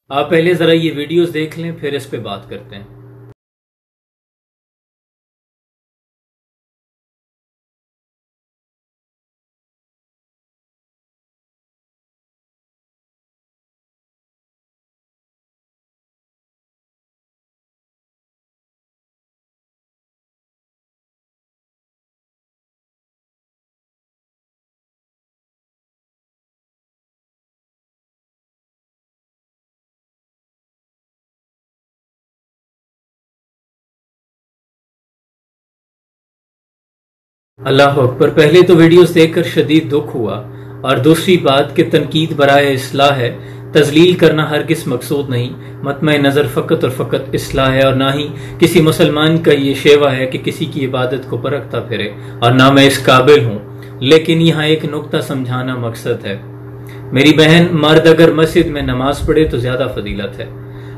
آپ پہلے ذرا یہ ویڈیوز دیکھ لیں پھر اس پہ بات کرتے ہیں۔ اللہ اکبر۔ پہلے تو ویڈیوز دیکھ کر شدید دکھ ہوا، اور دوسری بات کہ تنقید برائے اصلاح ہے، تذلیل کرنا ہرگز مقصود نہیں۔ مطمع نظر فقط اور فقط اصلاح ہے، اور نہ ہی کسی مسلمان کا یہ شیوہ ہے کہ کسی کی عبادت کو پرکھتا پھرے، اور نہ میں اس قابل ہوں۔ لیکن یہاں ایک نقطہ سمجھانا مقصد ہے۔ میری بہن، مرد اگر مسجد میں نماز پڑھے تو زیادہ فضیلت ہے،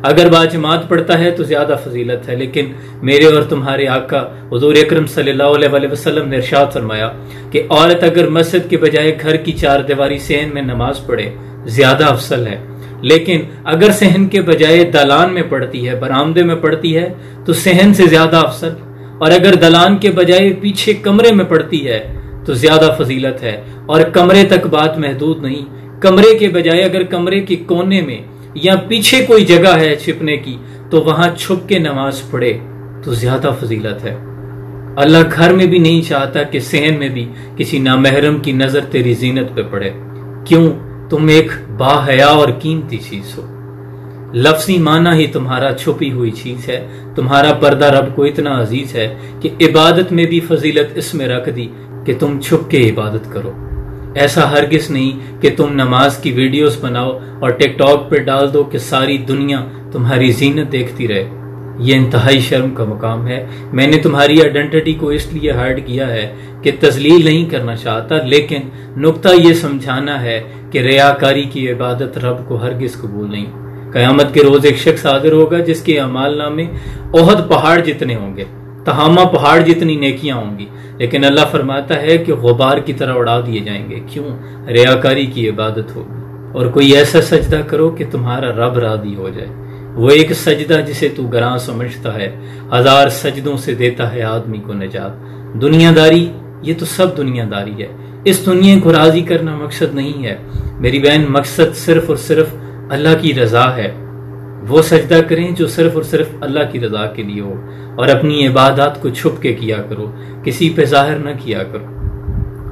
اگر باجماعت پڑھتا ہے تو زیادہ فضیلت ہے، لیکن میرے اور تمہارے آقا حضور اکرم صلی اللہ علیہ وسلم نے ارشاد فرمایا کہ عورت اگر مسجد کے بجائے گھر کی چار دیواری صحن میں نماز پڑھے زیادہ افضل ہے، لیکن اگر صحن کے بجائے دالان میں پڑھتی ہے، برآمدے میں پڑھتی ہے تو صحن سے زیادہ افضل، اور اگر دالان کے بجائے پیچھے کمرے میں پڑھتی ہے تو زیادہ فضیلت ہے۔ اور کمرے تک بات محدود نہیں، کمرے کے بجائے اگر کمرے کے کونے میں یا پیچھے کوئی جگہ ہے چھپنے کی تو وہاں چھپ کے نماز پڑھے تو زیادہ فضیلت ہے۔ اللہ گھر میں بھی نہیں چاہتا کہ صحن میں بھی کسی نامحرم کی نظر تیری زینت پہ پڑے، کیوں؟ تم ایک باحیا اور قیمتی چیز ہو۔ لفظی معنی ہی تمہارا چھپی ہوئی چیز ہے۔ تمہارا پردہ رب کو اتنا عزیز ہے کہ عبادت میں بھی فضیلت اس میں رکھ دی کہ تم چھپ کے عبادت کرو۔ ایسا ہرگز نہیں کہ تم نماز کی ویڈیوز بناؤ اور ٹک ٹاک پہ ڈال دو کہ ساری دنیا تمہاری زینت دیکھتی رہے۔ یہ انتہائی شرم کا مقام ہے۔ میں نے تمہاری آئیڈینٹی کو اس لیے ہائڈ کیا ہے کہ تذلیل نہیں کرنا چاہتا، لیکن نقطہ یہ سمجھانا ہے کہ ریاکاری کی عبادت رب کو ہرگز قبول نہیں۔ قیامت کے روز ایک شخص حاضر ہوگا جس کے اعمال نامے احد پہاڑ جتنے ہوں گے، تہامہ پہاڑ جتنی نیکیاں ہوں گی، لیکن اللہ فرماتا ہے کہ غبار کی طرح اڑا دیے جائیں گے۔ کیوں؟ ریاکاری کی عبادت ہوگی۔ اور کوئی ایسا سجدہ کرو کہ تمہارا رب راضی ہو جائے، وہ ایک سجدہ جسے تو گراں سمجھتا ہے، ہزار سجدوں سے دیتا ہے آدمی کو نجات۔ دنیا داری، یہ تو سب دنیا داری ہے، اس دنیا کو راضی کرنا مقصد نہیں ہے میری بہن۔ مقصد صرف اور صرف اللہ کی رضا ہے۔ وہ سجدہ کریں جو صرف اور صرف اللہ کی رضا کے لیے ہو، اور اپنی عبادات کو چھپ کے کیا کرو، کسی پہ ظاہر نہ کیا کرو،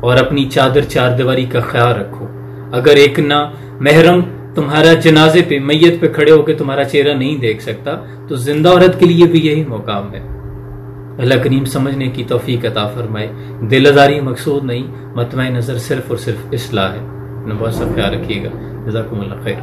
اور اپنی چادر چار دیواری کا خیال رکھو۔ اگر ایک نہ محرم تمہارا جنازے پہ، میت پہ کھڑے ہو کے تمہارا چہرہ نہیں دیکھ سکتا تو زندہ عورت کے لیے بھی یہی مقام ہے۔ اللہ کریم سمجھنے کی توفیق عطا فرمائے۔ دل آزاری مقصود نہیں، مطمع نظر صرف اور صرف اصلاح ہے۔ بہت سا خیال رکھیے گا۔ جزاکم اللہ خیر۔